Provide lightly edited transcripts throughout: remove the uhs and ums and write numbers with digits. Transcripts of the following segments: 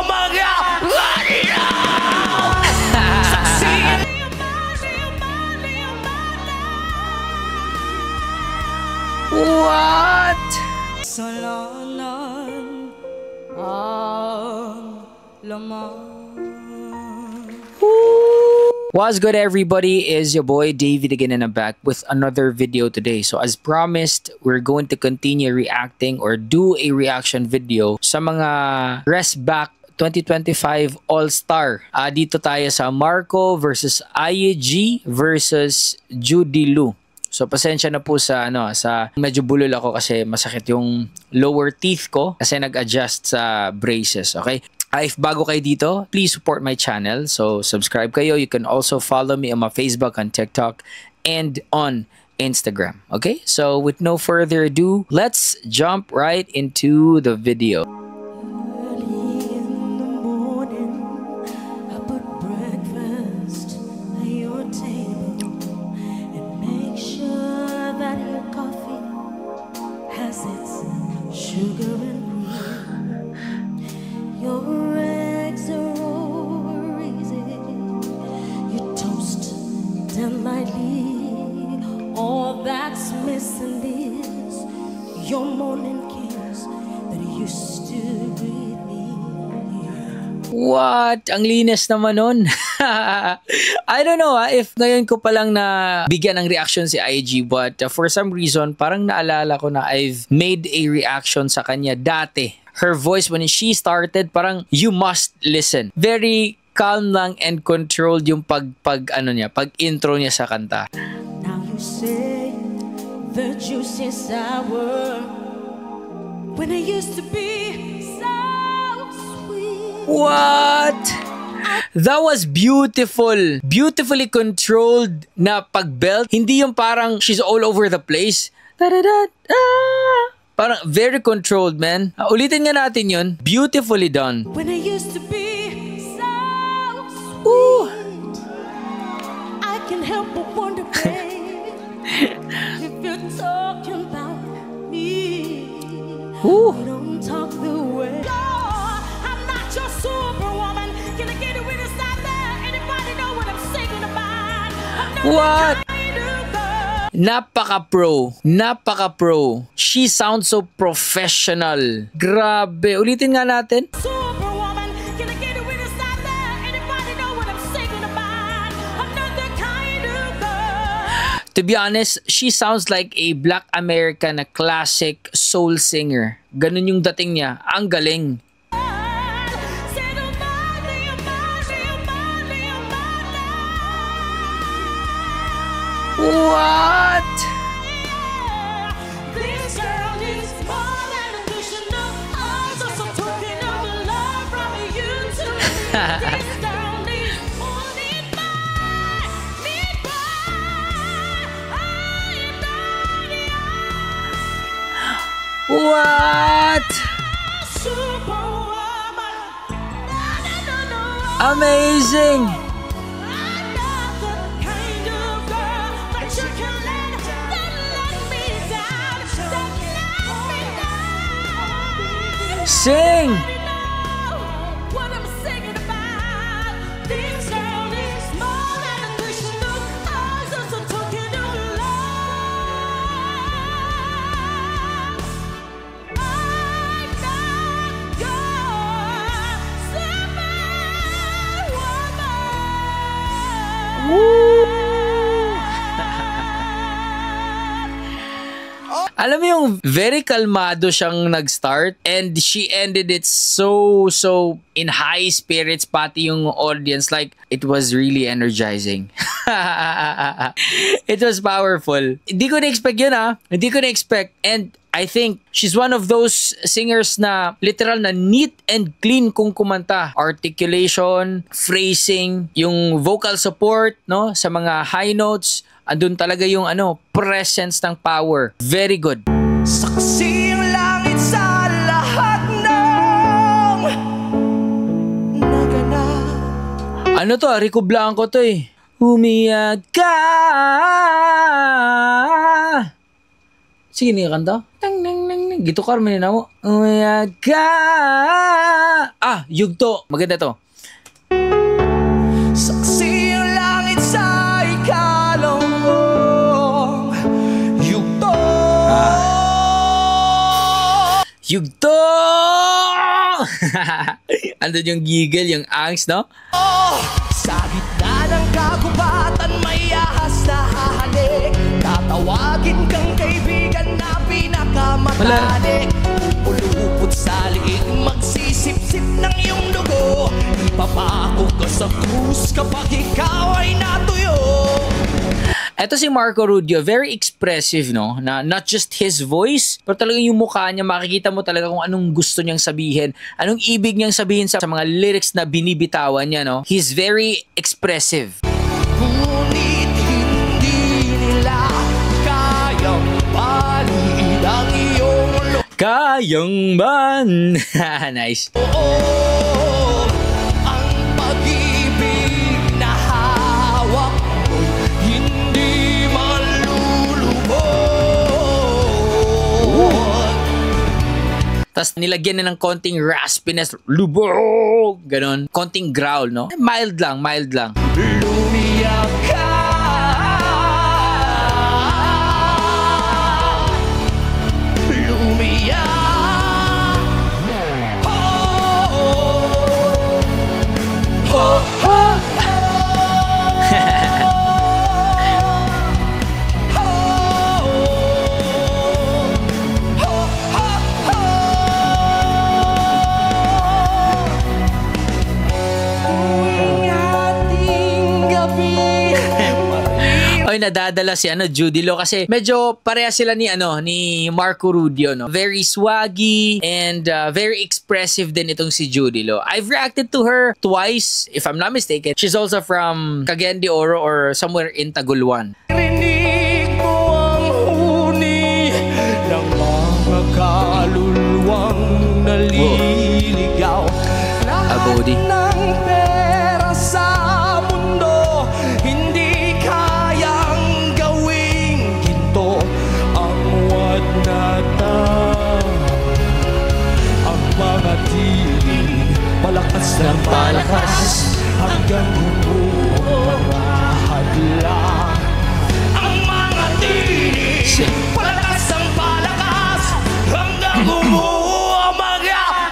mga radio! What? Salanan ang laman. What's good, everybody? Is your boy David again, and I'm back with another video today. So as promised, we're going to continue reacting or do a reaction video sa mga Rest Back 2025 All-Star. Dito tayo sa Marco versus IUG versus Judy Lu. So pasensya na po sa sa medyo bulol ako kasi masakit yung lower teeth ko kasi nag-adjust sa braces, okay? If bago kayo dito, please support my channel. So subscribe kayo. You can also follow me on my Facebook, on TikTok, and on Instagram. Okay? So with no further ado, let's jump right into the video. Sugar and cream, your eggs are over easy, you toast them lightly, all that's missing is your morning kiss that used to greet me. What? Ang linis naman nun. I don't know if ngayon ko palang na bigyan ng reaction si IG, but for some reason parang naalala ko na I've made a reaction sa kanya dati. Her voice when she started, parang you must listen. Very calm lang and controlled yung pag intro niya sa kanta. Now you say the juice is sour when it used to be so sweet. What? That was beautiful. Beautifully controlled na pag-belt. Hindi yung parang she's all over the place. Parang very controlled, man. Ulitin nga natin yun. Beautifully done. When it used to be so sweet. Ooh. I can help but wonder, babe, if you're talking about me. Ooh. You don't talk the way. I'm not your superwoman. Can I get it with us out there? Anybody know what I'm singing about? What? Napaka-pro. Napaka-pro. She sounds so professional. Grabe. Ulitin nga natin. Superwoman, can I get it with us out there? Anybody know what I'm singing about? I'm not the kind of girl. To be honest, she sounds like a Black American, a classic soul singer. Ganun yung dating niya. Ang galing. What? This girl is more than additional. I'm just a token of love from you to me. This girl needs more than mine. Need mine. What? Superwoman. Amazing. Sing! What I'm singing about. This girl is more than a Christian. I'm just a token of love. I'm not your superwoman. Woo! Alam mo yung very kalmado siyang nag-start and she ended it so in high spirits, pati yung audience, like it was really energizing. It was powerful. Hindi ko na-expect yun Hindi ko na-expect, and I think she's one of those singers na literal na neat and clean kung kumanta. Articulation, phrasing, yung vocal support, no, sa mga high notes, andun talaga yung presence ng power. Very good. Saksi ang langit sa lahat ng naganap. Ano to? Rico Blanco to eh. Umiyak ka. Sige, niya kanta. Tang nang nang Gito ka rin na mo. Umayag ka. Yugto. Maganda to. Saksi ang langit sa ikalawang yugto. Yugto! Andun yung giggle, yung angst, no? Sa gitna ng kagubatan may ahas na hahalik. Tatawagin kang kaibigan na pinakamatalik. Pupulupot sa liig, magsisip-sip ng iyong dugo. Ipapako ka sa krus kapag ikaw ay natuyo. Eto si Marco Rubio, very expressive, no? Na not just his voice, pero talagang yung mukha niya, makikita mo talaga kung anong gusto niyang sabihin, anong ibig niyang sabihin sa mga lyrics na binibitawan niya, no? He's very expressive. Ngunit hindi nila kayang paliin ang iyong Kayang ban! Nice. loob. Ang pag-ibig na hawak mo'y hindi malulubog. Tapos nilagyan na ng konting raspiness, lubog, ganon. Konting growl, no? Mild lang, mild lang. Lumiyak ka. Lumiyak. Tuwing ating gabi Oy, nadadala si Judy Lo kasi medyo pareha sila ni Marco Rubio, no? Very swaggy and very expressive din itong si Judy Lo. I've reacted to her twice, if I'm not mistaken. She's also from Cagayan de Oro or somewhere in Taguluan. Rinig mo ang huni ng mga kaluluwang naliligaw. Abodi. Lahat ng pera sa mundo hindi kayang gawing ginto. Ang huwad na ang mga tinig palakas ng palakas hanggang bumuong mahadlang. Ang mga tinig palakas ang palakas hanggang bumuong mahadlang.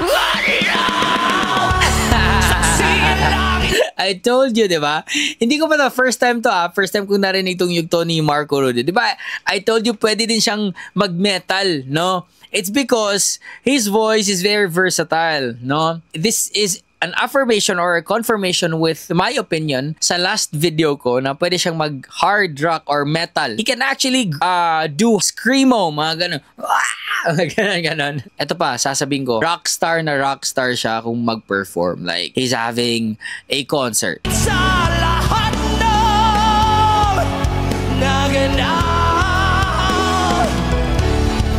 Saksi ang langit. I told you, di ba? Hindi ko pa the first time to first time kong narinig itong yugto ni Marco Rubio. Di ba? I told you pwede din siyang mag-metal, no? It's because his voice is very versatile, no? This is an affirmation or a confirmation with my opinion sa last video ko na pwede siyang mag-hard rock or metal. He can actually do screamo, mga ganun. Ganon. Ito pa, sasabihin ko, rockstar siya kung mag-perform. Like, he's having a concert. Sa lahat ng naganap,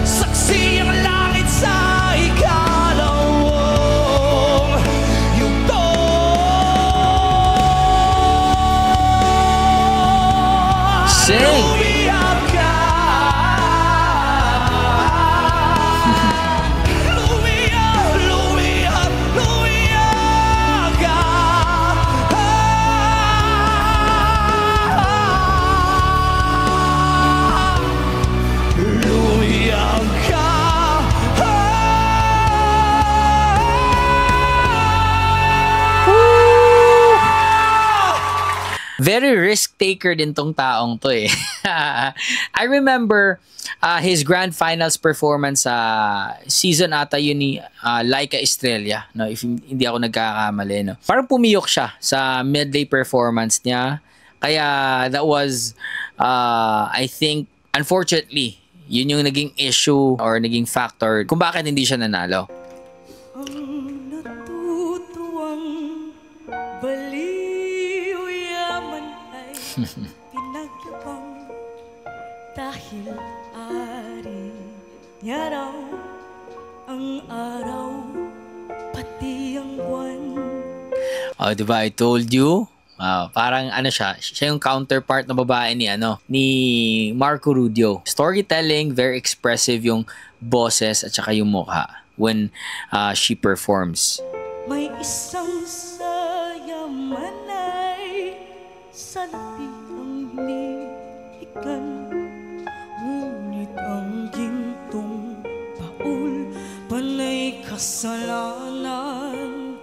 saksi ang langit sa ikalawang yugto. Sing! Lumiyak ka. Lumiyak, lumiyak, lumiyak ka. Lumiyak ka. Very risk taker din tong taong to eh. I remember his grand finals performance sa season ata yun ni Laika Estrella, no, if hindi ako nagkakamali, no. Parang pumiyok siya sa medley performance niya. Kaya that was I think unfortunately yun yung naging issue or naging factor kung bakit hindi siya nanalo. Ang natutuwang baliw yaman ay pinagkapang dahil ari niya raw ang araw pati ang buwan. Oh, diba? I told you. Parang ano siya yung counterpart na babae ni ni Marco Rudio. Storytelling, very expressive yung boses at saka yung mukha when she performs. May isang sayaman ay sa lapiang lihikan, ngunit ang gintong baul panay kasalanan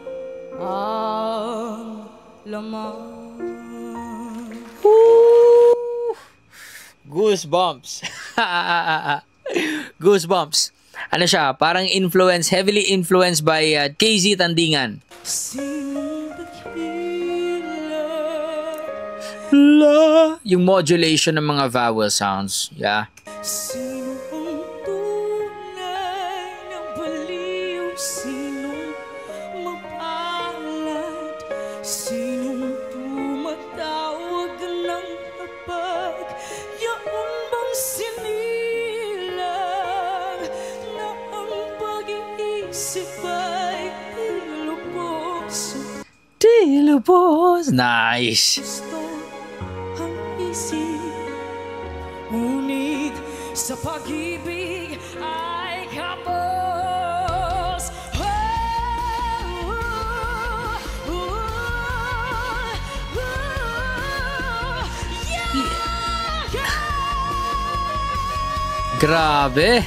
ang laman. Goosebumps. Goosebumps. Ano siya? Parang heavily influenced by KZ Tandingan. Sinong dakila? Yung modulation ng mga vowel sounds. Yeah. Sino ang tunay na baliw? Sinong mapalad? Sinong tumatawag ng habag? Yaon bang sinilang na ang pag-iisip ay ilubos? Tilubos. Nice. Gusto ang isip, ngunit sa pag-ibig ay kapos. Grabe.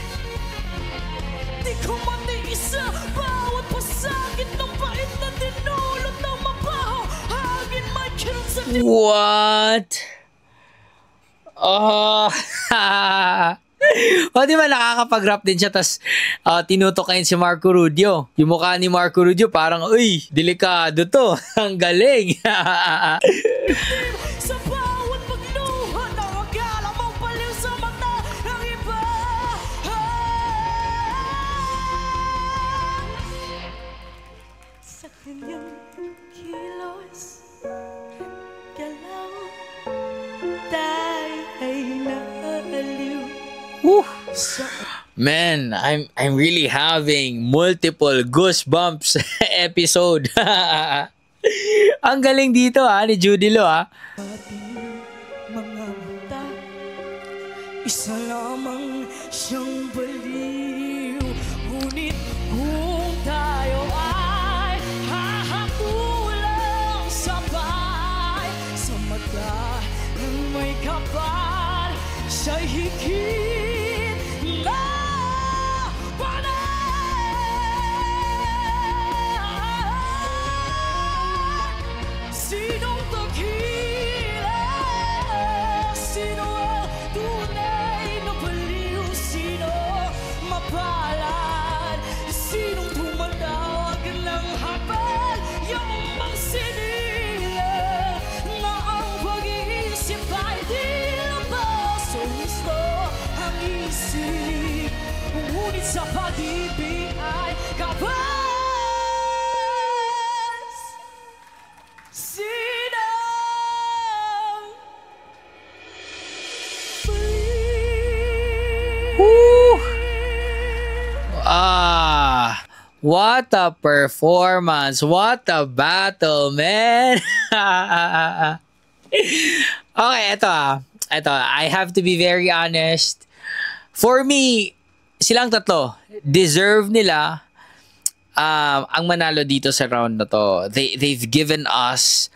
Di ko matiis sa bawat pasakit ng pait na dinulot ng mabaho. Hangin may kirot sa What? Oh. O, di ba nakakapag-rap din siya, tas tinutukayin si Marco Rudio. Yung mukha ni Marco Rudio parang, uy, delikado to. Ang galing. sa bawat pagluha ng akala mong baliw sa mata ng iba. Sa kanyang kilos, galaw, tayo ay naaliw. Woo. Sa Man, I'm really having multiple goosebumps episode. Ang galing dito ni Judy Lo ating mga mata, isa lamang siyang baliw. Ngunit kung tayo ay hahakulang sabay sa mata ng may kapal, siya'y higit na panay. Sinong dakila? Sino ang tunay na baliw? Sino mapalad? Sinong tumatawag ng habal? Yung mang sinila na ang pag-iisip ay di labas. So gusto ang isip, ngunit sa pag-ibig ay kapal. What a performance. What a battle, man. Okay, ito. I have to be very honest. For me, silang tatlo, deserve nila ang manalo dito sa round na to. They've given us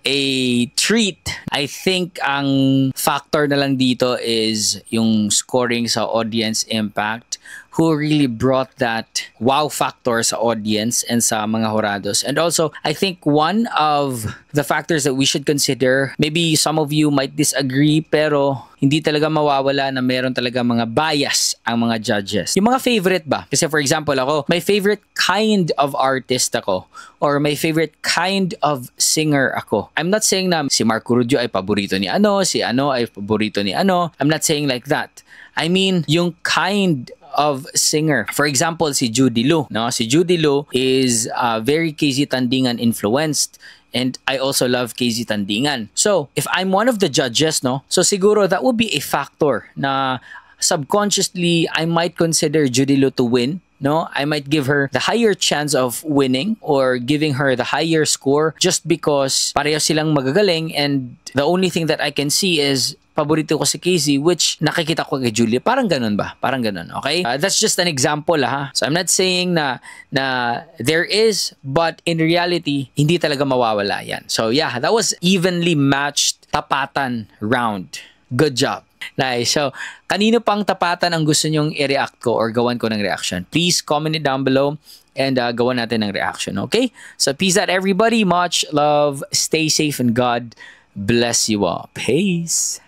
a treat. I think ang factor na lang dito is yung scoring sa audience impact, who really brought that wow factor sa audience and sa mga jurados. And also, I think one of the factors that we should consider, maybe some of you might disagree, pero hindi talaga mawawala na meron talaga mga bias ang mga judges. Yung mga favorite ba? Kasi for example ako, my favorite kind of artist ako, or my favorite kind of singer ako. I'm not saying na si Marco Rudio ay paborito ni si ay paborito ni I'm not saying like that. I mean, yung kind of singer. For example, si Judy Lo. No? Si Judy Lo is very KZ Tandingan influenced. And I also love KZ Tandingan. So, if I'm one of the judges, no? So siguro that would be a factor na subconsciously I might consider Judy Lo to win no, I might give her the higher chance of winning or giving her the higher score just because pareho silang magagaling, and the only thing that I can see is paborito ko si Casey, which nakikita ko kay Julia. Parang ganun ba? Parang ganun, okay? That's just an example, ha? So I'm not saying na there is, but in reality, hindi talaga mawawala yan. So yeah, that was evenly matched tapatan round. Good job. Nice. So, kanino pang tapatan ang gusto nyong i-react ko or gawan ko ng reaction? Please comment it down below and gawan natin ng reaction, okay? So, peace out everybody. Much love. Stay safe and God bless you all. Peace.